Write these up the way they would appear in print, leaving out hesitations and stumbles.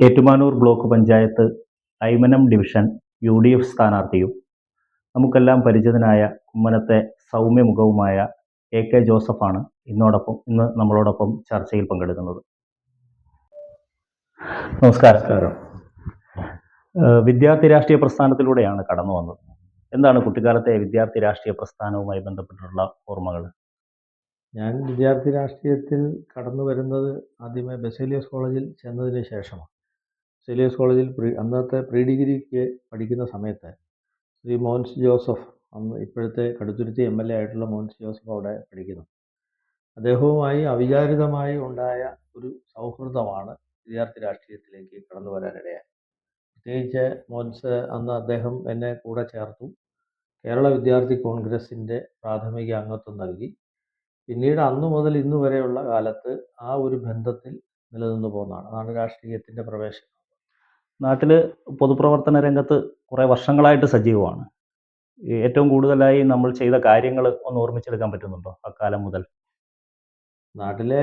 Ettumanoor block panchayat Aymanam division UDF സ്ഥാനാർത്ഥിയും നമുക്കെല്ലാം പരിചിതനായ കുമ്മനത്തെ സൗമ്യമുഖവുമായ AK ജോസഫാണ് ഇന്ന് നമ്മളോടൊപ്പം ചർച്ചയിൽ പങ്കെടുക്കുന്നത്. നമസ്കാരം. വിദ്യാർത്ഥി രാഷ്ട്രീയ പ്രസ്ഥാനത്തിലൂടെയാണ് കടന്നു വന്നത്. എന്താണ് കുട്ടിക്കാലത്തെ വിദ്യാർത്ഥി രാഷ്ട്രീയ പ്രസ്ഥാനവുമായി ബന്ധപ്പെട്ടിട്ടുള്ള ഓർമ്മകൾ? ഞാൻ വിദ്യാർത്ഥി രാഷ്ട്രീയത്തിൽ കടന്നു വരുന്നത് ആദ്യമേ ബസേലിയസ് കോളേജിൽ ചെന്നതിന് ശേഷമാണ്. ബസേലിയസ് കോളേജിൽ അന്നത്തെ പ്രീ ഡിഗ്രിക്ക് പഠിക്കുന്ന സമയത്ത് ശ്രീ മോൻസ് ജോസഫ്, അന്ന് ഇപ്പോഴത്തെ കടുത്തുരുത്തി MLA ആയിട്ടുള്ള മോൻസ് ജോസഫ് അവിടെ പഠിക്കുന്നു. അദ്ദേഹവുമായി അവിചാരിതമായി ഉണ്ടായ ഒരു സൗഹൃദമാണ് വിദ്യാർത്ഥി രാഷ്ട്രീയത്തിലേക്ക് കടന്നു വരാനിടയായി. പ്രത്യേകിച്ച് മോൻസ് അന്ന് അദ്ദേഹം എന്നെ കൂടെ ചേർത്തു. കേരള വിദ്യാർത്ഥി കോൺഗ്രസിൻ്റെ പ്രാഥമിക അംഗത്വം നൽകി. പിന്നീട് അന്നു മുതൽ ഇന്നു വരെയുള്ള കാലത്ത് ആ ഒരു ബന്ധത്തിൽ നിലനിന്നു പോകുന്നതാണ്. അതാണ് രാഷ്ട്രീയത്തിൻ്റെ പ്രവേശനം. നാട്ടിൽ പൊതുപ്രവർത്തന രംഗത്ത് കുറേ വർഷങ്ങളായിട്ട് സജീവമാണ്. ഏറ്റവും കൂടുതലായി നമ്മൾ ചെയ്ത കാര്യങ്ങൾ ഒന്ന് ഓർമ്മിച്ചെടുക്കാൻ പറ്റുന്നുണ്ടോ അക്കാലം മുതൽ? നാട്ടിലെ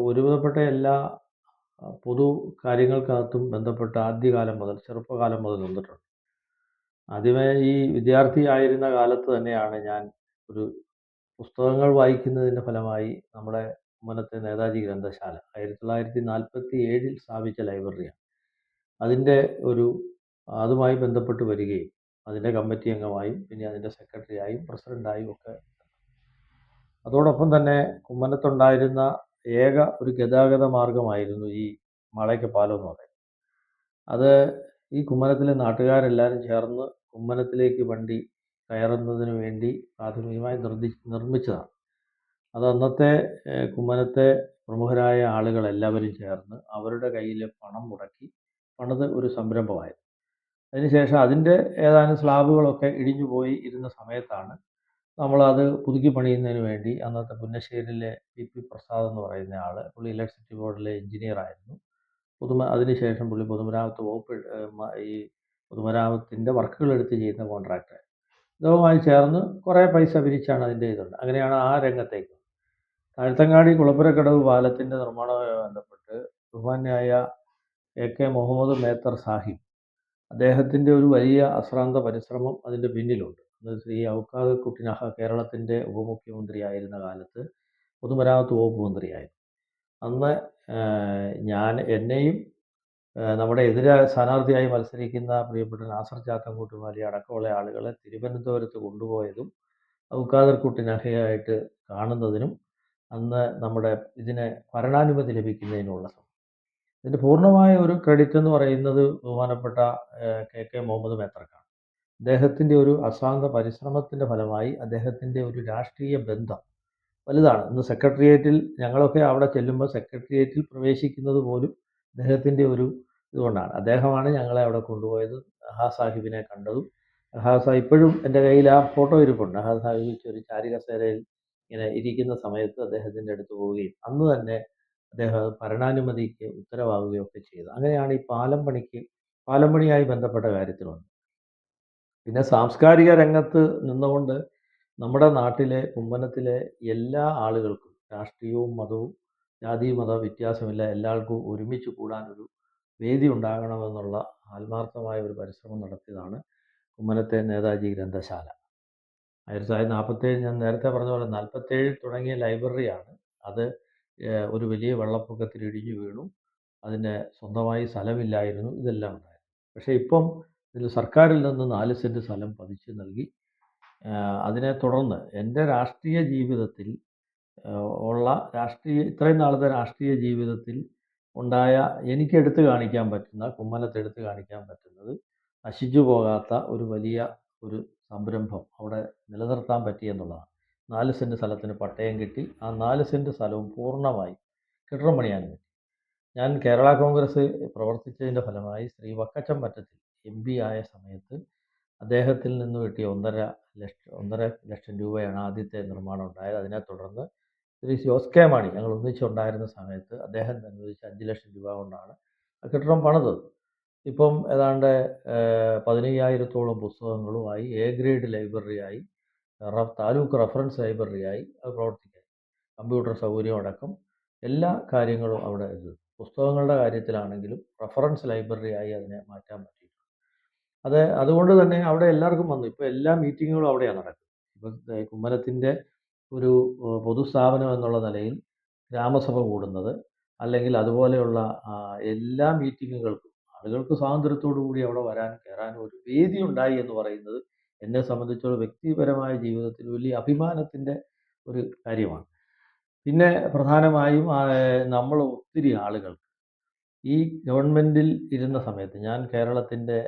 ഒരുവിധപ്പെട്ട എല്ലാ പൊതു കാര്യങ്ങൾക്കകത്തും ബന്ധപ്പെട്ട ആദ്യകാലം മുതൽ, ചെറുപ്പകാലം മുതൽ നിന്നിട്ടുണ്ട്. ആദ്യമേ ഈ വിദ്യാർത്ഥി ആയിരുന്ന കാലത്ത് തന്നെയാണ് ഞാൻ ഒരു പുസ്തകങ്ങൾ വായിക്കുന്നതിൻ്റെ ഫലമായി നമ്മുടെ കുമ്മനത്തെ നേതാജി ഗ്രന്ഥശാല 1947 സ്ഥാപിച്ച ലൈബ്രറിയാണ്. അതിൻ്റെ അതുമായി ബന്ധപ്പെട്ട് വരികയും അതിൻ്റെ കമ്മിറ്റി അംഗമായും പിന്നെ അതിൻ്റെ സെക്രട്ടറിയായും പ്രസിഡൻ്റായും ഒക്കെ. അതോടൊപ്പം തന്നെ കുമ്മനത്തുണ്ടായിരുന്ന ഏക ഒരു ഗതാഗത മാർഗമായിരുന്നു ഈ മാളയ്ക്ക പാലം എന്ന് പറയുന്നത്. അത് ഈ കുമ്മനത്തിലെ നാട്ടുകാരെല്ലാവരും ചേർന്ന് കുമ്മനത്തിലേക്ക് വണ്ടി കയറുന്നതിന് വേണ്ടി പ്രാഥമികമായി നിർമ്മിച്ചതാണ്. അത് അന്നത്തെ കുമ്മനത്തെ പ്രമുഖരായ ആളുകൾ എല്ലാവരും ചേർന്ന് അവരുടെ കയ്യിൽ പണം മുടക്കി പണിത് ഒരു സംരംഭമായിരുന്നു. അതിനുശേഷം അതിൻ്റെ ഏതാനും സ്ലാബുകളൊക്കെ ഇടിഞ്ഞു പോയി ഇരുന്ന സമയത്താണ് നമ്മളത് പുതുക്കി പണിയുന്നതിന് വേണ്ടി അന്നത്തെ പുന്നശ്ശേരിയിലെ PP പ്രസാദ് എന്ന് പറയുന്ന ആൾ, പുള്ളി ഇലക്ട്രിസിറ്റി ബോർഡിലെ എഞ്ചിനീയർ ആയിരുന്നു. അതിനുശേഷം പുള്ളി പൊതുമരാമത്ത് വകുപ്പ് ഈ പൊതുമരാമത്തിൻ്റെ വർക്കുകൾ എടുത്ത് ചെയ്യുന്ന കോൺട്രാക്ടർ. ഇതുമായി ചേർന്ന് കുറേ പൈസ പിരിച്ചാണ് അതിൻ്റെ ഇതുണ്ട്. അങ്ങനെയാണ് ആ രംഗത്തേക്ക്. താഴ്ത്തങ്ങാടി കുളപ്പുരക്കടവ് പാലത്തിൻ്റെ നിർമ്മാണവുമായി ബന്ധപ്പെട്ട് ബഹുമാന്യായ AK മുഹമ്മദ് മേത്തർ സാഹിബ്, അദ്ദേഹത്തിൻ്റെ ഒരു വലിയ അശ്രാന്ത പരിശ്രമം അതിൻ്റെ പിന്നിലുണ്ട്. അത് ശ്രീ ഔക്കാദ് കുട്ടി നഹ കേരളത്തിൻ്റെ ഉപമുഖ്യമന്ത്രി ആയിരുന്ന കാലത്ത് പൊതുമരാമത്ത് വകുപ്പ് മന്ത്രിയായിരുന്നു. അന്ന് എന്നെയും നമ്മുടെ സ്ഥാനാർത്ഥിയായി മത്സരിക്കുന്ന പ്രിയപ്പെട്ട നാസർ ചാത്തൻകൂട്ടുമാലി അടക്കമുള്ള ആളുകളെ തിരുവനന്തപുരത്ത് കൊണ്ടുപോയതും ഔക്കാദർ കുട്ടി നഹയായിട്ട് കാണുന്നതിനും അന്ന് നമ്മുടെ ഇതിന് ഭരണാനുമതി ലഭിക്കുന്നതിനുള്ള ഇതിൻ്റെ പൂർണ്ണമായ ഒരു ക്രെഡിറ്റ് എന്ന് പറയുന്നത് ബഹുമാനപ്പെട്ട KK മുഹമ്മദ് മേത്തർക്കാണ്. അദ്ദേഹത്തിൻ്റെ ഒരു അശ്രാന്ത പരിശ്രമത്തിൻ്റെ ഫലമായി അദ്ദേഹത്തിൻ്റെ ഒരു രാഷ്ട്രീയ ബന്ധം വലുതാണ്. ഇന്ന് സെക്രട്ടേറിയറ്റിൽ ഞങ്ങളൊക്കെ അവിടെ ചെല്ലുമ്പോൾ സെക്രട്ടേറിയറ്റിൽ പ്രവേശിക്കുന്നത് പോലും അദ്ദേഹത്തിൻ്റെ ഒരു ഇതുകൊണ്ടാണ്. അദ്ദേഹമാണ് ഞങ്ങളെ അവിടെ കൊണ്ടുപോയത്. നഹാ സാഹിബിനെ കണ്ടതും, നഹാ സാഹിബ് ഇപ്പോഴും എൻ്റെ കയ്യിൽ ആ ഫോട്ടോ ഇരിപ്പുണ്ട്. നഹാ സാഹിബ് ഒരു ചാരികസേരയിൽ ഇങ്ങനെ ഇരിക്കുന്ന സമയത്ത് അദ്ദേഹത്തിൻ്റെ അടുത്ത് പോവുകയും അന്ന് തന്നെ അദ്ദേഹം ഭരണാനുമതിക്ക് ഉത്തരവാകുകയൊക്കെ ചെയ്തു. അങ്ങനെയാണ് ഈ പാലം പണിയായി ബന്ധപ്പെട്ട കാര്യത്തിൽ വന്നത്. പിന്നെ സാംസ്കാരിക രംഗത്ത് നിന്നുകൊണ്ട് നമ്മുടെ നാട്ടിലെ കുമ്മനത്തിലെ എല്ലാ ആളുകൾക്കും രാഷ്ട്രീയവും മതവും ജാതി മത വ്യത്യാസമില്ല, എല്ലാവർക്കും ഒരുമിച്ച് കൂടാനൊരു വേദി ഉണ്ടാകണമെന്നുള്ള ആത്മാർത്ഥമായ ഒരു പരിശ്രമം നടത്തിയതാണ് കുമ്മനത്തെ നേതാജി ഗ്രന്ഥശാല. 1947 ഞാൻ നേരത്തെ പറഞ്ഞ പോലെ 47 തുടങ്ങിയ ലൈബ്രറിയാണ്. അത് ഒരു വലിയ വെള്ളപ്പൊക്കത്തിൽ ഇടിഞ്ഞു വീണു. അതിന് സ്വന്തമായി സ്ഥലമില്ലായിരുന്നു. ഇതെല്ലാം ഉണ്ടായിരുന്നു. പക്ഷേ ഇപ്പം ഇതിൽ സർക്കാരിൽ നിന്ന് 4 സെൻറ്റ് സ്ഥലം പതിച്ചു നൽകി. അതിനെ തുടർന്ന് എൻ്റെ രാഷ്ട്രീയ ജീവിതത്തിൽ ഇത്രയും നാളത്തെ രാഷ്ട്രീയ ജീവിതത്തിൽ ഉണ്ടായ എനിക്ക് എടുത്തു കാണിക്കാൻ പറ്റുന്ന, കുമ്മനത്ത് എടുത്തു കാണിക്കാൻ പറ്റുന്നത് നശിച്ചു പോകാത്ത ഒരു വലിയ ഒരു സംരംഭം അവിടെ നിലനിർത്താൻ പറ്റിയെന്നുള്ളതാണ്. 4 സെൻറ്റ് സ്ഥലത്തിന് പട്ടയം കിട്ടി. ആ 4 സെൻറ്റ് സ്ഥലവും പൂർണ്ണമായി കെട്ടിടം പണിയാൻ പറ്റി. ഞാൻ കേരള കോൺഗ്രസ് പ്രവർത്തിച്ചതിൻ്റെ ഫലമായി ശ്രീ വക്കച്ചൻ മറ്റത്തിൽ MP ആയ സമയത്ത് അദ്ദേഹത്തിൽ നിന്ന് കിട്ടിയ 1.5 ലക്ഷം രൂപയാണ് ആദ്യത്തെ നിർമ്മാണം ഉണ്ടായത്. അതിനെ തുടർന്ന് ശ്രീ ജോസ് കെ മാണി ഞങ്ങൾ ഒന്നിച്ചുണ്ടായിരുന്ന സമയത്ത് അദ്ദേഹം അനുവദിച്ച 5 ലക്ഷം രൂപ കൊണ്ടാണ് ആ കെട്ടിടം പണിതത്. ഇപ്പം ഏതാണ്ട് 15,000-ഓളം പുസ്തകങ്ങളുമായി A ഗ്രേഡ് ലൈബ്രറിയായി, താലൂക്ക് റെഫറൻസ് ലൈബ്രറിയായി അത് പ്രവർത്തിക്കാൻ കമ്പ്യൂട്ടർ സൗകര്യം അടക്കം എല്ലാ കാര്യങ്ങളും അവിടെ പുസ്തകങ്ങളുടെ കാര്യത്തിലാണെങ്കിലും റഫറൻസ് ലൈബ്രറിയായി അതിനെ മാറ്റാൻ പറ്റി. അതുകൊണ്ട് തന്നെ അവിടെ എല്ലാവർക്കും വന്നു. ഇപ്പോൾ എല്ലാ മീറ്റിങ്ങുകളും അവിടെയാണ് നടക്കുന്നത്. ഇപ്പം കുമ്മനത്തിൻ്റെ ഒരു പൊതുസ്ഥാപനം എന്നുള്ള നിലയിൽ ഗ്രാമസഭ കൂടുന്നത്, അല്ലെങ്കിൽ അതുപോലെയുള്ള എല്ലാ മീറ്റിങ്ങുകൾക്കും ആളുകൾക്ക് സ്വാതന്ത്ര്യത്തോടു കൂടി അവിടെ വരാനും കയറാനും ഒരു വേദി ഉണ്ടായി എന്ന് പറയുന്നത് എന്നെ സംബന്ധിച്ചുള്ള വ്യക്തിപരമായ ജീവിതത്തിൽ വലിയ അഭിമാനത്തിൻ്റെ ഒരു കാര്യമാണ്. പിന്നെ പ്രധാനമായും നമ്മൾ ഒത്തിരി ആളുകൾ ഈ ഗവൺമെൻറ്റിൽ ഇരുന്ന സമയത്ത് ഞാൻ കേരളത്തിൻ്റെ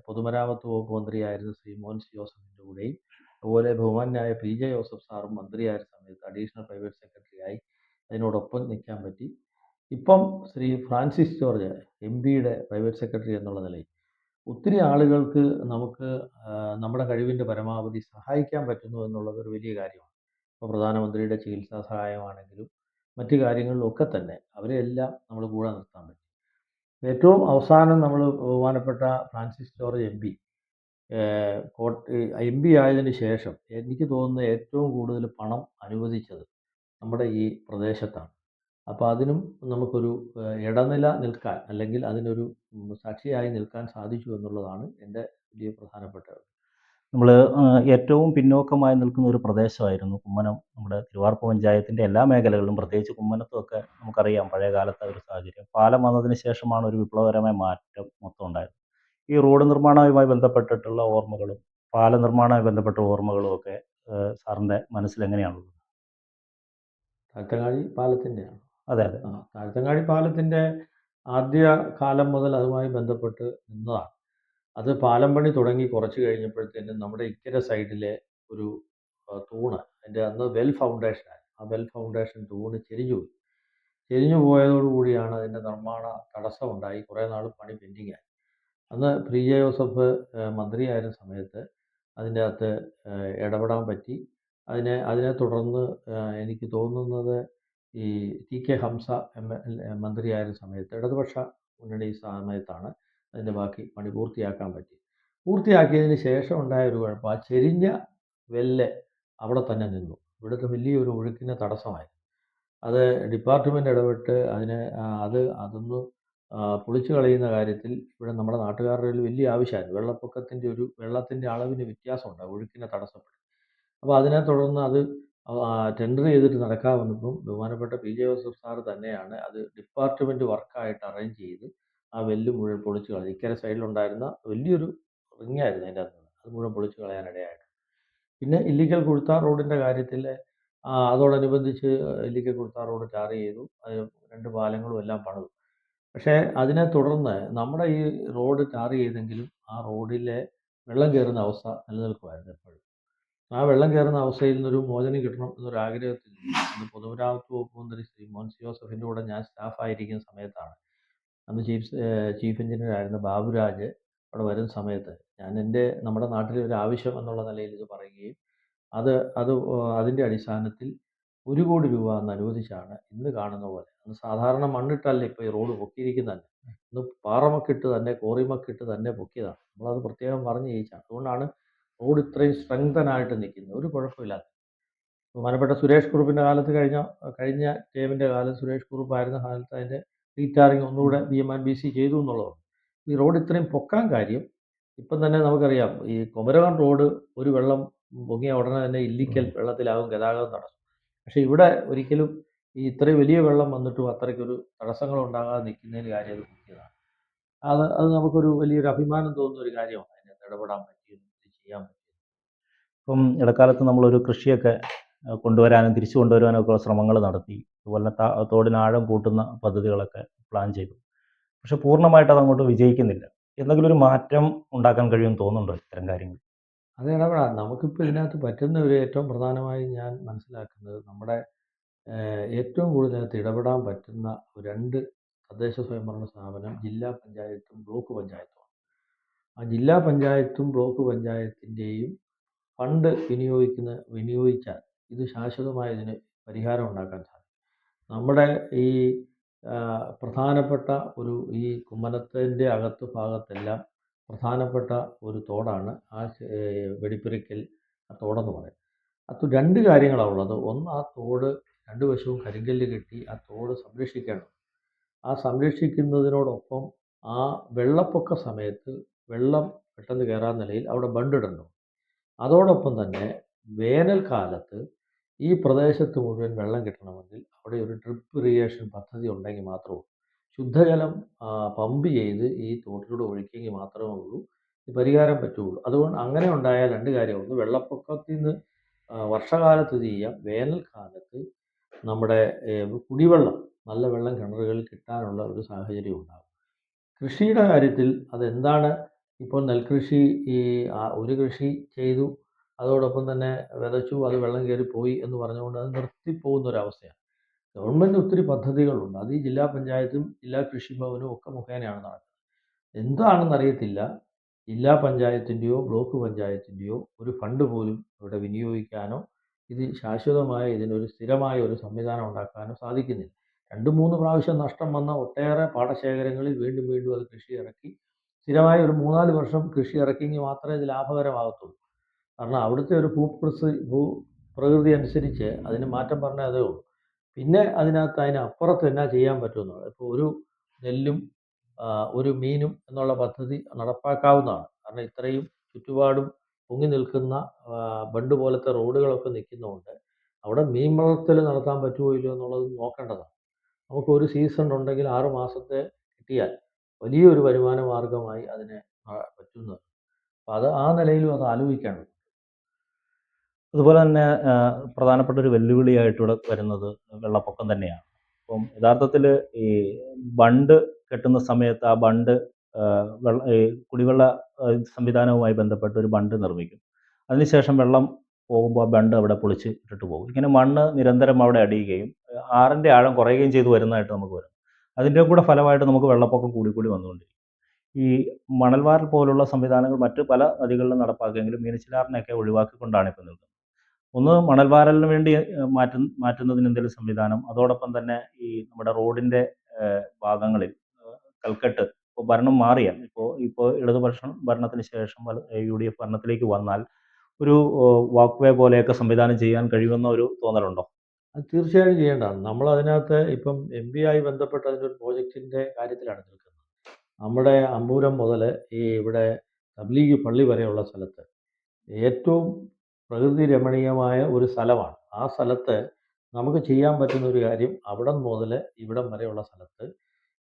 പൊതുമരാമത്ത് വകുപ്പ് മന്ത്രിയായിരുന്ന ശ്രീ മോൻസ് ജോസഫിൻ്റെ കൂടെയും അതുപോലെ ബഹുമാന്യനായ PJ ജോസഫ് സാറും മന്ത്രിയായ സമയത്ത് അഡീഷണൽ പ്രൈവറ്റ് സെക്രട്ടറിയായി അതിനോടൊപ്പം നിൽക്കാൻ പറ്റി. ഇപ്പം ശ്രീ ഫ്രാൻസിസ് ജോർജ് MPയുടെ പ്രൈവറ്റ് സെക്രട്ടറി എന്നുള്ള നിലയിൽ ഒത്തിരി ആളുകൾക്ക് നമുക്ക് നമ്മുടെ കഴിവിൻ്റെ പരമാവധി സഹായിക്കാൻ പറ്റുന്നു എന്നുള്ളത് ഒരു വലിയ കാര്യമാണ്. ഇപ്പോൾ പ്രധാനമന്ത്രിയുടെ ചികിത്സാ സഹായമാണെങ്കിലും മറ്റു കാര്യങ്ങളിലൊക്കെ തന്നെ അവരെല്ലാം നമ്മൾ കൂടെ നിർത്താൻ പറ്റും. ഏറ്റവും അവസാനം നമ്മൾ ബഹുമാനപ്പെട്ട ഫ്രാൻസിസ് ജോർജ് MP MP ആയതിനു ശേഷം എനിക്ക് തോന്നുന്നത് ഏറ്റവും കൂടുതൽ പണം അനുവദിച്ചത് നമ്മുടെ ഈ പ്രദേശത്താണ്. അപ്പോൾ അതിനും നമുക്കൊരു ഇടനില നിൽക്കാൻ, അല്ലെങ്കിൽ അതിനൊരു സാക്ഷിയായി നിൽക്കാൻ സാധിച്ചു എന്നുള്ളതാണ് എൻ്റെ വലിയ പ്രധാനപ്പെട്ടത്. നമ്മൾ ഏറ്റവും പിന്നോക്കമായി നിൽക്കുന്ന ഒരു പ്രദേശമായിരുന്നു കുമ്മനം. നമ്മുടെ തിരുവാർപ്പ് പഞ്ചായത്തിൻ്റെ എല്ലാ മേഖലകളിലും, പ്രത്യേകിച്ച് കുമ്മനത്തുമൊക്കെ നമുക്കറിയാം പഴയ കാലത്തെ ഒരു സാഹചര്യം. പാലം വന്നതിന് ശേഷമാണ് ഒരു വിപ്ലവകരമായ മാറ്റം മൊത്തം ഉണ്ടായത്. ഈ റോഡ് നിർമ്മാണവുമായി ബന്ധപ്പെട്ടിട്ടുള്ള ഓർമ്മകളും പാല നിർമ്മാണവുമായി ബന്ധപ്പെട്ട ഓർമ്മകളും ഒക്കെ സാറിൻ്റെ മനസ്സിൽ എങ്ങനെയാണുള്ളത്? താഴ്ത്തങ്ങാടി പാലത്തിൻ്റെയാണ്. അതെ അതെ. താഴ്ത്തങ്ങാടി പാലത്തിൻ്റെ ആദ്യ കാലം മുതൽ അതുമായി ബന്ധപ്പെട്ട് നിന്നതാണ്. അത് പാലം പണി തുടങ്ങി കുറച്ച് കഴിഞ്ഞപ്പോഴത്തേനും നമ്മുടെ ഇക്കരെ സൈഡിലെ ഒരു തൂണ്, അതിൻ്റെ അന്ന് വെൽ ഫൗണ്ടേഷനാണ്, ആ വെൽ ഫൗണ്ടേഷൻ തൂണ് ചെരിഞ്ഞു പോയി. ചെരിഞ്ഞു പോയതോടുകൂടിയാണ് അതിൻ്റെ നിർമ്മാണ തടസ്സമുണ്ടായി. കുറേ നാൾ പണി പെൻഡിങ്ങായി. അന്ന് PJ ജോസഫ് മന്ത്രിയായിരുന്ന സമയത്ത് അതിൻ്റെ അകത്ത് ഇടപെടാൻ പറ്റി. അതിനെ തുടർന്ന് എനിക്ക് തോന്നുന്നത് ഈ TK ഹംസ മന്ത്രിയായിരുന്ന സമയത്ത്, ഇടതുപക്ഷ മുന്നണി സമയത്താണ് അതിൻ്റെ ബാക്കി പണി പൂർത്തിയാക്കാൻ പറ്റി. പൂർത്തിയാക്കിയതിന് ശേഷം ഉണ്ടായ ഒരു കുഴപ്പം, ആ ചെരിഞ്ഞ വെല്ല് അവിടെ തന്നെ നിന്നു. ഇവിടുത്തെ വലിയൊരു ഒഴുക്കിന് തടസ്സമായി. അത് ഡിപ്പാർട്ട്മെൻറ്റ് ഇടപെട്ട് അതൊന്ന് പൊളിച്ചു കളയുന്ന കാര്യത്തിൽ ഇവിടെ നമ്മുടെ നാട്ടുകാരുടെ ഒരു വലിയ ആവശ്യമായിരുന്നു. വെള്ളത്തിൻ്റെ അളവിന് വ്യത്യാസമുണ്ട്, ഒഴുക്കിനെ തടസ്സപ്പെടും. അപ്പോൾ അതിനെ തുടർന്ന് അത് ടെൻഡർ ചെയ്തിട്ട് നടക്കാൻ വന്നപ്പം ബഹുമാനപ്പെട്ട PJ ജോസഫ് സാറ് തന്നെയാണ് അത് ഡിപ്പാർട്ട്മെൻറ്റ് വർക്കായിട്ട് അറേഞ്ച് ചെയ്ത് ആ വെല്ല് മുഴുവൻ പൊളിച്ചു കളഞ്ഞു. ഇക്കരെ സൈഡിലുണ്ടായിരുന്ന വലിയൊരു റിങ്ങായിരുന്നു അതിൻ്റെ അകത്ത്, അത് മുഴുവൻ പൊളിച്ചു കളയാനിടയായിട്ട്. പിന്നെ ഇല്ലിക്കൽ കുഴുത്താർ റോഡിൻ്റെ കാര്യത്തിൽ അതോടനുബന്ധിച്ച് ഇല്ലിക്കൽ കുഴുത്താർ റോഡ് ടാർ ചെയ്തു. അത് 2 പാലങ്ങളും എല്ലാം പണിതു. പക്ഷേ അതിനെ തുടർന്ന് നമ്മുടെ ഈ റോഡ് ടാർ ചെയ്തെങ്കിലും ആ റോഡിലെ വെള്ളം കയറുന്ന അവസ്ഥ നിലനിൽക്കുമായിരുന്നു എപ്പോഴും. ആ വെള്ളം കയറുന്ന അവസ്ഥയിൽ നിന്നൊരു മോചനം കിട്ടണം എന്നൊരു ആഗ്രഹത്തിൽ അന്ന് പൊതുമരാമത്ത് വകുപ്പ് മന്ത്രി ശ്രീ മോൻസ് ജോസഫിൻ്റെ കൂടെ ഞാൻ സ്റ്റാഫായിരിക്കുന്ന സമയത്താണ്, അന്ന് ചീഫ് എഞ്ചിനീയർ ആയിരുന്ന ബാബുരാജ് അവിടെ വരുന്ന സമയത്ത് ഞാൻ നമ്മുടെ നാട്ടിലെ ഒരു ആവശ്യം എന്നുള്ള നിലയിൽ ഇത് പറയുകയും അതിൻ്റെ അടിസ്ഥാനത്തിൽ 1 കോടി രൂപ അന്ന് അനുവദിച്ചാണ് ഇന്ന് കാണുന്ന പോലെ, അന്ന് സാധാരണ മണ്ണിട്ടല്ല ഇപ്പോൾ ഈ റോഡ് പൊക്കിയിരിക്കുന്നത്, ഇന്ന് പാറമക്കിട്ട് തന്നെ കോറിമക്കിട്ട് തന്നെ പൊക്കിയതാണ്. നമ്മളത് പ്രത്യേകം പറഞ്ഞ് ചെയ്യിച്ചാണ്. അതുകൊണ്ടാണ് റോഡ് ഇത്രയും സ്ട്രെങ്തനായിട്ട് നിൽക്കുന്നത്, ഒരു കുഴപ്പമില്ലാതെ. ബഹുമാനപ്പെട്ട സുരേഷ് കുറുപ്പിൻ്റെ കാലത്ത് കഴിഞ്ഞ ടേമിൻ്റെ കാലത്ത് സുരേഷ് കുറുപ്പായിരുന്ന കാലത്ത് അതിൻ്റെ റീടാറിങ് ഒന്നുകൂടെ BMC ചെയ്തു എന്നുള്ളതാണ്. ഈ റോഡ് ഇത്രയും പൊക്കാൻ കാര്യം, ഇപ്പം തന്നെ നമുക്കറിയാം ഈ കുമരകം റോഡ് ഒരു വെള്ളം പൊങ്ങിയ ഉടനെ തന്നെ ഇല്ലിക്കൽ വെള്ളത്തിലാകും, ഗതാഗതം തടസ്സം. പക്ഷേ ഇവിടെ ഒരിക്കലും ഈ ഇത്രയും വലിയ വെള്ളം വന്നിട്ടും അത്രയ്ക്കൊരു തടസ്സങ്ങൾ ഉണ്ടാകാതെ നിൽക്കുന്നതിന് കാര്യം അത് മുഖ്യമാണ്. അത് നമുക്കൊരു വലിയൊരു അഭിമാനം തോന്നുന്ന ഒരു കാര്യമാണ്, അതിനകത്ത് ഇടപെടാൻ പറ്റിയതും ഇത് ചെയ്യാൻ പറ്റിയതും. ഇപ്പം ഇടക്കാലത്ത് നമ്മളൊരു കൃഷിയൊക്കെ കൊണ്ടുവരാനും തിരിച്ചു കൊണ്ടുവരാനും ഒക്കെ ശ്രമങ്ങൾ നടത്തി. അതുപോലെ തോടിന് ആഴം കൂട്ടുന്ന പദ്ധതികളൊക്കെ പ്ലാൻ ചെയ്തു. പക്ഷെ പൂർണ്ണമായിട്ട് അതങ്ങോട്ട് വിജയിക്കുന്നില്ല. എന്തെങ്കിലും ഒരു മാറ്റം ഉണ്ടാക്കാൻ കഴിയുമെന്ന് തോന്നുന്നുണ്ടോ ഇത്തരം കാര്യങ്ങൾ? അത് ഇടപെടാം. നമുക്കിപ്പോൾ ഇതിനകത്ത് പറ്റുന്ന ഒരു ഏറ്റവും പ്രധാനമായി ഞാൻ മനസ്സിലാക്കുന്നത്, നമ്മുടെ ഏറ്റവും കൂടുതൽ ഇതിനകത്ത് ഇടപെടാൻ പറ്റുന്ന 2 തദ്ദേശ സ്വയംഭരണ സ്ഥാപനം ജില്ലാ പഞ്ചായത്തും ബ്ലോക്ക് പഞ്ചായത്തുമാണ്. ആ ജില്ലാ പഞ്ചായത്തും ബ്ലോക്ക് പഞ്ചായത്തിൻ്റെയും ഫണ്ട് വിനിയോഗിച്ചാൽ ഇത് ശാശ്വതമായി ഇതിന് പരിഹാരം ഉണ്ടാക്കാൻ സാധിക്കും. നമ്മുടെ ഈ പ്രധാനപ്പെട്ട ഈ കുമ്മനത്തിൻ്റെ അകത്ത് ഭാഗത്തെല്ലാം പ്രധാനപ്പെട്ട ഒരു തോടാണ് വെടിപ്പുരയ്ക്കൽ തോടെന്ന് പറയും. അത് 2 കാര്യങ്ങളാണ് ഉള്ളത്. ഒന്ന്, ആ തോട് 2 വശവും കരിങ്കല്ല് കെട്ടി ആ തോട് സംരക്ഷിക്കണം. ആ സംരക്ഷിക്കുന്നതിനോടൊപ്പം ആ വെള്ളപ്പൊക്ക സമയത്ത് വെള്ളം പെട്ടെന്ന് കയറാത്ത നിലയിൽ അവിടെ ബണ്ടിടണം. അതോടൊപ്പം തന്നെ വേനൽക്കാലത്ത് ഈ പ്രദേശത്ത് മുഴുവൻ വെള്ളം കിട്ടണമെങ്കിൽ അവിടെ ഒരു ഡ്രിപ്പ് ഇറിഗേഷൻ പദ്ധതി ഉണ്ടെങ്കിൽ മാത്രമേ ഉള്ളൂ. ശുദ്ധജലം പമ്പ് ചെയ്ത് ഈ തോട്ടിലൂടെ ഒഴുക്കിയെങ്കിൽ മാത്രമേ ഉള്ളൂ ഈ പരിഹാരം പറ്റുകയുള്ളൂ. അതുകൊണ്ട് അങ്ങനെ ഉണ്ടായാൽ 2 കാര്യം. ഒന്ന്, വെള്ളപ്പൊക്കത്തിൽ നിന്ന് വർഷകാലത്ത് ഇത് ചെയ്യാം. വേനൽക്കാലത്ത് നമ്മുടെ കുടിവെള്ളം, നല്ല വെള്ളം കിണറുകളിൽ കിട്ടാനുള്ള ഒരു സാഹചര്യം ഉണ്ടാകും. കൃഷിയുടെ കാര്യത്തിൽ അതെന്താണ്, ഇപ്പോൾ നെൽകൃഷി ഈ ഒരു കൃഷി ചെയ്തു, അതോടൊപ്പം തന്നെ വിതച്ചു, അത് വെള്ളം കയറിപ്പോയി എന്ന് പറഞ്ഞുകൊണ്ട് അത് നിർത്തിപ്പോകുന്ന ഒരവസ്ഥയാണ്. ഗവൺമെൻറ് ഒത്തിരി പദ്ധതികളുണ്ട്. അത് ഈ ജില്ലാ പഞ്ചായത്തും ജില്ലാ കൃഷിഭവനും ഒക്കെ മുഖേനയാണ് നടക്കുന്നത്. എന്താണെന്നറിയത്തില്ല, ജില്ലാ പഞ്ചായത്തിൻ്റെയോ ബ്ലോക്ക് പഞ്ചായത്തിൻ്റെയോ ഒരു ഫണ്ട് പോലും ഇവിടെ വിനിയോഗിക്കാനോ ഇത് ശാശ്വതമായ ഇതിനൊരു സ്ഥിരമായ ഒരു സംവിധാനം ഉണ്ടാക്കാനോ സാധിക്കുന്നില്ല. 2, 3 പ്രാവശ്യം നഷ്ടം വന്ന ഒട്ടേറെ പാടശേഖരങ്ങളിൽ വീണ്ടും വീണ്ടും അത് കൃഷി ഇറക്കി സ്ഥിരമായി ഒരു 3, 4 വർഷം കൃഷി ഇറക്കിയെങ്കിൽ മാത്രമേ ഇത് ലാഭകരമാകത്തുള്ളൂ. കാരണം അവിടുത്തെ ഒരു ഭൂപ്രകൃതി അനുസരിച്ച് അതിന് മാറ്റം പറഞ്ഞാൽ അതേ ഉള്ളൂ. പിന്നെ അതിനപ്പുറത്ത് എന്നാ ചെയ്യാൻ പറ്റുമെന്നുള്ളത്. ഇപ്പോൾ ഒരു നെല്ലും ഒരു മീനും എന്നുള്ള പദ്ധതി നടപ്പാക്കാവുന്നതാണ്. കാരണം ഇത്രയും ചുറ്റുപാടും പൊങ്ങി നിൽക്കുന്ന ബണ്ട് പോലത്തെ റോഡുകളൊക്കെ നിൽക്കുന്നതുകൊണ്ട് അവിടെ മീൻ വളർത്തൽ നടത്താൻ പറ്റുമോ ഇല്ലയോ എന്നുള്ളത് നോക്കേണ്ടതാണ്. നമുക്കൊരു സീസൺ ഉണ്ടെങ്കിൽ 6 മാസത്തെ കിട്ടിയാൽ വലിയൊരു വരുമാന മാർഗമായി അതിനെ പറ്റുന്നത്. അപ്പോൾ അത് ആ നിലയിലും അത് ആലോചിക്കേണ്ടത്. അതുപോലെ തന്നെ പ്രധാനപ്പെട്ട ഒരു വെല്ലുവിളിയായിട്ട് ഇവിടെ വരുന്നത് വെള്ളപ്പൊക്കം തന്നെയാണ്. അപ്പം യഥാർത്ഥത്തിൽ ഈ ബണ്ട് കെട്ടുന്ന സമയത്ത് ആ ബണ്ട് ഈ കുടിവെള്ള സംവിധാനവുമായി ബന്ധപ്പെട്ട് ഒരു ബണ്ട് നിർമ്മിക്കും. അതിനുശേഷം വെള്ളം പോകുമ്പോൾ ആ ബണ്ട് അവിടെ പൊളിച്ച് ഇട്ടിട്ട് പോകും. ഇങ്ങനെ മണ്ണ് നിരന്തരം അവിടെ അടിയുകയും ആറിൻ്റെ ആഴം കുറയുകയും ചെയ്തു വരുന്നതായിട്ട് നമുക്ക് വരും. അതിൻ്റെ കൂടെ ഫലമായിട്ട് നമുക്ക് വെള്ളപ്പൊക്കം കൂടിക്കൂടി വന്നുകൊണ്ടിരിക്കും. ഈ മണൽവാരൽ പോലുള്ള സംവിധാനങ്ങൾ മറ്റ് പല നദികളിലും നടപ്പാക്കിയെങ്കിലും മീനച്ചിലാറിനെയൊക്കെ ഒഴിവാക്കിക്കൊണ്ടാണ് ഇപ്പോൾ നിൽക്കുന്നത്. ഒന്ന്, മണൽവാരലിന് വേണ്ടി മാറ്റുന്നതിന് എന്തെങ്കിലും സംവിധാനം, അതോടൊപ്പം തന്നെ ഈ നമ്മുടെ റോഡിൻ്റെ ഭാഗങ്ങളിൽ കൽക്കെട്ട്, ഇപ്പോൾ ഭരണം മാറിയാൽ, ഇപ്പോൾ ഇടതുപക്ഷം ഭരണത്തിന് ശേഷം UDF ഭരണത്തിലേക്ക് വന്നാൽ ഒരു വാക്ക് വേ പോലെയൊക്കെ സംവിധാനം ചെയ്യാൻ കഴിയുമെന്ന ഒരു തോന്നലുണ്ടോ? അത് തീർച്ചയായും ചെയ്യേണ്ടതാണ്. നമ്മളതിനകത്ത് ഇപ്പം MP ആയി ബന്ധപ്പെട്ട് അതിൻ്റെ ഒരു പ്രോജക്റ്റിൻ്റെ കാര്യത്തിലാണ് നിൽക്കുന്നത്. നമ്മുടെ അമ്പൂരം മുതൽ ഈ ഇവിടെ തബ്ലീഗ് പള്ളി വരെയുള്ള സ്ഥലത്ത് ഏറ്റവും പ്രകൃതി രമണീയമായ ഒരു സ്ഥലമാണ്. ആ സ്ഥലത്ത് നമുക്ക് ചെയ്യാൻ പറ്റുന്ന ഒരു കാര്യം, അവിടം മുതൽ ഇവിടം വരെയുള്ള സ്ഥലത്ത്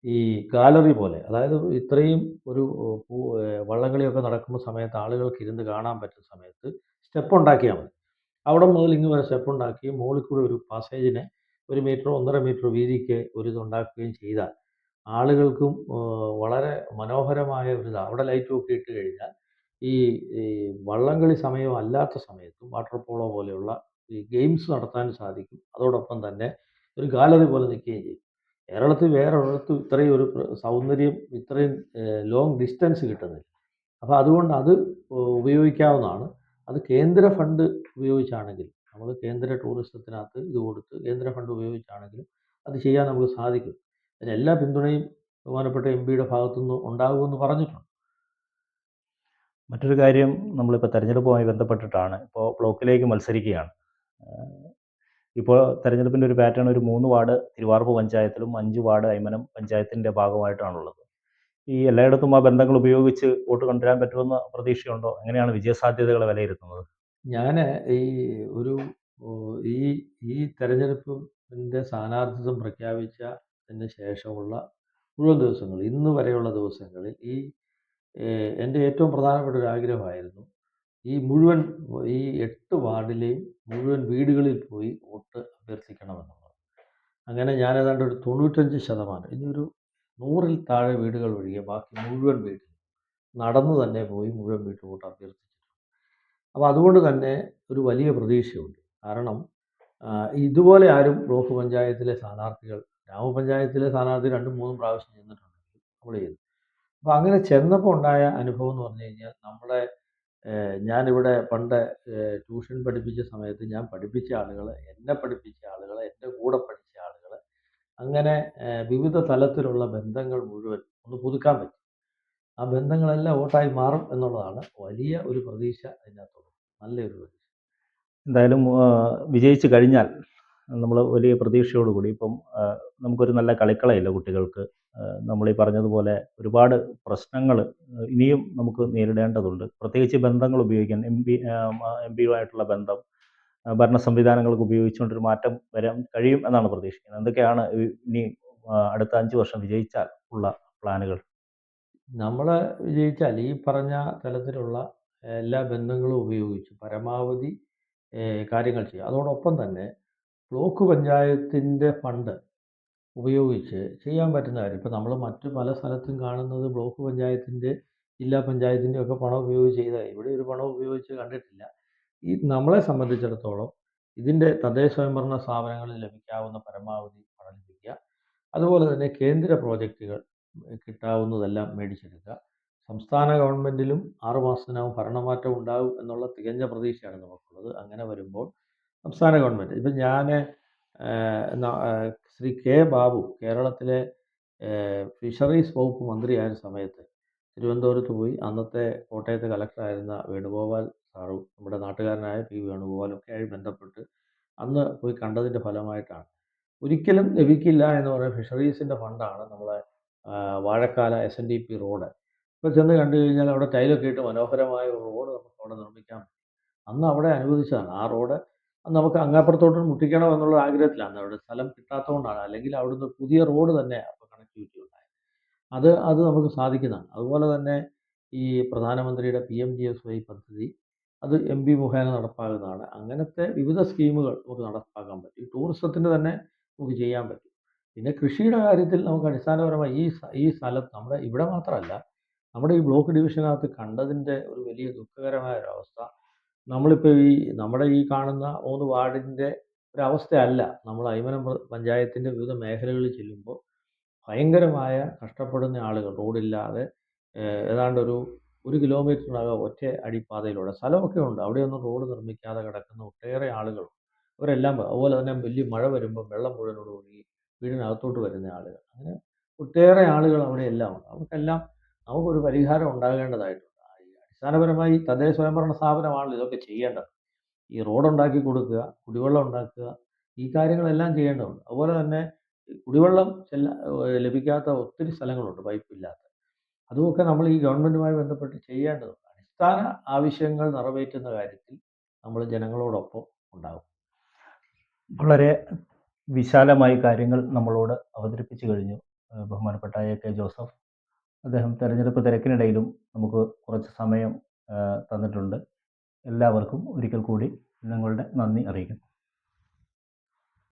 ഈ ഗാലറി പോലെ, അതായത് ഇത്രയും ഒരു വള്ളംകളിയൊക്കെ നടക്കുന്ന സമയത്ത് ആളുകൾക്ക് ഇരുന്ന് കാണാൻ പറ്റുന്ന സമയത്ത് സ്റ്റെപ്പ് ഉണ്ടാക്കിയാൽ മതി. അവിടം മുതൽ ഇങ്ങ് വരെ സ്റ്റെപ്പ് ഉണ്ടാക്കി മുകളിൽ കൂടെ ഒരു പാസേജിനെ 1 മീറ്ററോ 1.5 മീറ്റർ വീതിക്ക് ഒരിതുണ്ടാക്കുകയും ചെയ്താൽ ആളുകൾക്കും വളരെ മനോഹരമായ ഒരിതാണ്. അവിടെ ലൈറ്റുമൊക്കെ ഇട്ട് കഴിഞ്ഞാൽ ഈ ഈ വള്ളംകളി സമയം അല്ലാത്ത സമയത്തും വാട്ടർ പോളോ പോലെയുള്ള ഈ ഗെയിംസ് നടത്താൻ സാധിക്കും. അതോടൊപ്പം തന്നെ ഒരു ഗാലറി പോലെ നിൽക്കുകയും ചെയ്യും. കേരളത്തിൽ വേറെ ഒരിടത്തും ഇത്രയും ഒരു സൗന്ദര്യം, ഇത്രയും ലോങ് ഡിസ്റ്റൻസ് കിട്ടുന്നില്ല. അപ്പോൾ അതുകൊണ്ട് അത് ഉപയോഗിക്കാവുന്നതാണ്. അത് കേന്ദ്ര ഫണ്ട് ഉപയോഗിച്ചാണെങ്കിൽ, നമ്മൾ കേന്ദ്ര ടൂറിസത്തിനകത്ത് ഇത് കൊടുത്ത് കേന്ദ്ര ഫണ്ട് ഉപയോഗിച്ചാണെങ്കിലും അത് ചെയ്യാൻ നമുക്ക് സാധിക്കും. അതിന് എല്ലാ പിന്തുണയും ബഹുമാനപ്പെട്ട MPയുടെ ഭാഗത്തുനിന്ന് ഉണ്ടാകുമെന്ന് പറഞ്ഞിട്ടുണ്ട്. മറ്റൊരു കാര്യം, നമ്മളിപ്പോൾ തെരഞ്ഞെടുപ്പുമായി ബന്ധപ്പെട്ടിട്ടാണ്. ഇപ്പോൾ ബ്ലോക്കിലേക്ക് മത്സരിക്കുകയാണ്. ഇപ്പോൾ തെരഞ്ഞെടുപ്പിൻ്റെ ഒരു പാറ്റേൺ, ഒരു 3 വാർഡ് തിരുവാർപ്പ് പഞ്ചായത്തിലും 5 വാർഡ് അയ്മനം പഞ്ചായത്തിൻ്റെ ഭാഗമായിട്ടാണുള്ളത്. ഈ എല്ലായിടത്തും ആ ബന്ധങ്ങൾ ഉപയോഗിച്ച് വോട്ട് കൊണ്ടുവരാൻ പറ്റുമെന്ന പ്രതീക്ഷയുണ്ടോ? എങ്ങനെയാണ് വിജയസാധ്യതകളെ വിലയിരുത്തുന്നത്? ഞാൻ ഈ ഒരു ഈ ഈ തെരഞ്ഞെടുപ്പിൻ്റെ സ്ഥാനാർത്ഥിത്വം പ്രഖ്യാപിച്ചതിന് ശേഷമുള്ള മുഴുവൻ ദിവസങ്ങൾ, ഇന്ന് വരെയുള്ള ദിവസങ്ങളിൽ എൻ്റെ ഏറ്റവും പ്രധാനപ്പെട്ട ഒരു ആഗ്രഹമായിരുന്നു ഈ 8 വാർഡിലെയും മുഴുവൻ വീടുകളിൽ പോയി വോട്ട് അഭ്യർത്ഥിക്കണമെന്നുള്ളത്. അങ്ങനെ ഞാൻ ഏതാണ്ട് ഒരു 95%, ഇനിയൊരു 100-ൽ താഴെ വീടുകൾ ഒഴികെ ബാക്കി മുഴുവൻ വീട്ടിലും നടന്നു തന്നെ പോയി മുഴുവൻ വീട്ടിൽ വോട്ട് അഭ്യർത്ഥിച്ചിട്ടുണ്ട്. അപ്പോൾ അതുകൊണ്ട് തന്നെ ഒരു വലിയ പ്രതീക്ഷയുണ്ട്. കാരണം ഇതുപോലെ ആരും ബ്ലോക്ക് പഞ്ചായത്തിലെ സ്ഥാനാർത്ഥികൾ, ഗ്രാമപഞ്ചായത്തിലെ സ്ഥാനാർത്ഥി 2, 3 പ്രാവശ്യം ചെന്നിട്ടുണ്ടെങ്കിൽ നമ്മൾ ചെയ്തു. അപ്പോൾ അങ്ങനെ ചെന്നപ്പോൾ ഉണ്ടായ അനുഭവം എന്ന് പറഞ്ഞു കഴിഞ്ഞാൽ, നമ്മുടെ ഞാനിവിടെ പണ്ട് ട്യൂഷൻ പഠിപ്പിച്ച സമയത്ത് ഞാൻ പഠിപ്പിച്ച ആളുകൾ, എന്നെ പഠിപ്പിച്ച ആളുകൾ, എൻ്റെ കൂടെ പഠിച്ച ആളുകൾ, അങ്ങനെ വിവിധ തലത്തിലുള്ള ബന്ധങ്ങൾ മുഴുവൻ ഒന്ന് പുതുക്കാൻ പറ്റി. ആ ബന്ധങ്ങളെല്ലാം വോട്ടായി മാറും എന്നുള്ളതാണ് വലിയ ഒരു പ്രതീക്ഷ അതിനകത്തുള്ളത്. നല്ലൊരു പ്രതീക്ഷ. എന്തായാലും വിജയിച്ചു കഴിഞ്ഞാൽ നമ്മൾ വലിയ പ്രതീക്ഷയോടുകൂടി ഇപ്പം നമുക്കൊരു നല്ല കളിക്കളമില്ല കുട്ടികൾക്ക്. നമ്മളീ പറഞ്ഞതുപോലെ ഒരുപാട് പ്രശ്നങ്ങൾ ഇനിയും നമുക്ക് നേരിടേണ്ടതുണ്ട്. പ്രത്യേകിച്ച് ബന്ധങ്ങൾ ഉപയോഗിക്കാൻ എം പിയുമായിട്ടുള്ള ബന്ധം ഭരണ സംവിധാനങ്ങൾക്ക് ഉപയോഗിച്ചുകൊണ്ടൊരു മാറ്റം വരാൻ കഴിയും എന്നാണ് പ്രതീക്ഷിക്കുന്നത്. എന്തൊക്കെയാണ് ഇനി അടുത്ത 5 വർഷം വിജയിച്ചാൽ ഉള്ള പ്ലാനുകൾ? നമ്മൾ വിജയിച്ചാൽ ഈ പറഞ്ഞ തലത്തിലുള്ള എല്ലാ ബന്ധങ്ങളും ഉപയോഗിച്ച് പരമാവധി കാര്യങ്ങൾ ചെയ്യുക. അതോടൊപ്പം തന്നെ ബ്ലോക്ക് പഞ്ചായത്തിൻ്റെ ഫണ്ട് ഉപയോഗിച്ച് ചെയ്യാൻ പറ്റുന്ന കാര്യം ഇപ്പം നമ്മൾ മറ്റു പല സ്ഥലത്തും കാണുന്നത് ബ്ലോക്ക് പഞ്ചായത്തിൻ്റെ, ജില്ലാ പഞ്ചായത്തിൻ്റെ ഒക്കെ പണം ഉപയോഗിച്ച് ചെയ്താൽ ഇവിടെ ഒരു പണം ഉപയോഗിച്ച് കണ്ടിട്ടില്ല. ഈ നമ്മളെ സംബന്ധിച്ചിടത്തോളം ഇതിൻ്റെ തദ്ദേശ സ്വയംഭരണ സ്ഥാപനങ്ങളിൽ ലഭിക്കാവുന്ന പരമാവധി പണം ലഭിക്കുക. അതുപോലെ തന്നെ കേന്ദ്ര പ്രോജക്റ്റുകൾ കിട്ടാവുന്നതെല്ലാം മേടിച്ചെടുക്കുക. സംസ്ഥാന ഗവൺമെൻറ്റിലും 6 മാസത്തിനകം ഭരണമാറ്റം ഉണ്ടാകും എന്നുള്ള തികഞ്ഞ പ്രതീക്ഷയാണ് നമുക്കുള്ളത്. അങ്ങനെ വരുമ്പോൾ സംസ്ഥാന ഗവൺമെൻറ് ഇപ്പം ഞാൻ ശ്രീ കെ ബാബു കേരളത്തിലെ ഫിഷറീസ് വകുപ്പ് മന്ത്രിയായ സമയത്ത് തിരുവനന്തപുരത്ത് പോയി അന്നത്തെ കോട്ടയത്തെ കലക്ടറായിരുന്ന വേണുഗോപാൽ സാറും നമ്മുടെ നാട്ടുകാരനായ പി വേണുഗോപാലൊക്കെ ആയി ബന്ധപ്പെട്ട് അന്ന് പോയി കണ്ടതിൻ്റെ ഫലമായിട്ടാണ് ഒരിക്കലും ലഭിക്കില്ല എന്ന് പറയുന്ന ഫിഷറീസിൻ്റെ ഫണ്ടാണ് നമ്മളെ വാഴക്കാല SNDP റോഡ്. ഇപ്പോൾ ചെന്ന് കണ്ടു കഴിഞ്ഞാൽ അവിടെ ടൈലൊക്കെ ഇട്ട് മനോഹരമായ ഒരു റോഡ് നമുക്ക് അവിടെ നിർമ്മിക്കാം. അന്ന് അവിടെ അനുവദിച്ചതാണ്. ആ റോഡ് നമുക്ക് അങ്ങാപ്പുറത്തോട്ട് മുട്ടിക്കണം എന്നുള്ള ആഗ്രഹത്തിലാണ്. അവിടെ സ്ഥലം കിട്ടാത്തതുകൊണ്ടാണ്. അല്ലെങ്കിൽ അവിടുന്ന് പുതിയ റോഡ് തന്നെ അപ്പോൾ കണക്ടിവിറ്റി ഉണ്ടായത്. അത് നമുക്ക് സാധിക്കുന്നതാണ്. അതുപോലെ തന്നെ ഈ പ്രധാനമന്ത്രിയുടെ PMGSY പദ്ധതി അത് MP മുഖേന നടപ്പാകുന്നതാണ്. അങ്ങനത്തെ വിവിധ സ്കീമുകൾ നമുക്ക് നടപ്പാക്കാൻ പറ്റും. ഈ ടൂറിസത്തിന് തന്നെ നമുക്ക് ചെയ്യാൻ പറ്റും. പിന്നെ കൃഷിയുടെ കാര്യത്തിൽ നമുക്ക് അടിസ്ഥാനപരമായി ഈ സ്ഥലത്ത് നമ്മുടെ ഇവിടെ മാത്രമല്ല, നമ്മുടെ ഈ ബ്ലോക്ക് ഡിവിഷനകത്ത് കണ്ടതിൻ്റെ ഒരു വലിയ ദുഃഖകരമായ ഒരവസ്ഥ നമ്മളിപ്പോൾ നമ്മുടെ ഈ കാണുന്ന 3 വാർഡിൻ്റെ ഒരവസ്ഥയല്ല നമ്മൾ അയ്മനം പഞ്ചായത്തിൻ്റെ വിവിധ മേഖലകളിൽ ചെല്ലുമ്പോൾ ഭയങ്കരമായ കഷ്ടപ്പെടുന്ന ആളുകൾ റോഡില്ലാതെ ഏതാണ്ട് ഒരു കിലോമീറ്ററിനകം ഒറ്റ അടിപ്പാതയിലൂടെ സ്ഥലമൊക്കെ ഉണ്ട്. അവിടെയൊന്നും റോഡ് നിർമ്മിക്കാതെ കിടക്കുന്ന ഒട്ടേറെ ആളുകൾ അവരെല്ലാം അതുപോലെ തന്നെ വലിയ മഴ വരുമ്പോൾ വെള്ളം മുഴുവനോട് ഒഴുകി വീടിനകത്തോട്ട് വരുന്ന ആളുകൾ അങ്ങനെ ഒട്ടേറെ ആളുകൾ അവിടെയെല്ലാം ഉണ്ട്. അവർക്കെല്ലാം നമുക്കൊരു പരിഹാരം ഉണ്ടാകേണ്ടതായിട്ടുണ്ട്. അടിസ്ഥാനപരമായി തദ്ദേശ സ്വയംഭരണ സ്ഥാപനമാണല്ലോ ഇതൊക്കെ ചെയ്യേണ്ടത്. ഈ റോഡുണ്ടാക്കി കൊടുക്കുക, കുടിവെള്ളം ഉണ്ടാക്കുക, ഈ കാര്യങ്ങളെല്ലാം ചെയ്യേണ്ടതുണ്ട്. അതുപോലെ തന്നെ കുടിവെള്ളം ലഭിക്കാത്ത ഒത്തിരി സ്ഥലങ്ങളുണ്ട് പൈപ്പില്ലാത്ത. അതുമൊക്കെ നമ്മൾ ഈ ഗവൺമെൻറ്റുമായി ബന്ധപ്പെട്ട് ചെയ്യേണ്ടതുണ്ട്. അടിസ്ഥാന ആവശ്യങ്ങൾ നിറവേറ്റുന്ന കാര്യത്തിൽ നമ്മൾ ജനങ്ങളോടൊപ്പം ഉണ്ടാകും. വളരെ വിശാലമായി കാര്യങ്ങൾ നമ്മളോട് അവതരിപ്പിച്ചു കഴിഞ്ഞു ബഹുമാനപ്പെട്ട AK ജോസഫ്. അദ്ദേഹം തെരഞ്ഞെടുപ്പ് തിരക്കിനിടയിലും നമുക്ക് കുറച്ച് സമയം തന്നിട്ടുണ്ട്. എല്ലാവർക്കും ഒരിക്കൽ കൂടി നിങ്ങളുടെ നന്ദി അറിയിക്കുന്നു.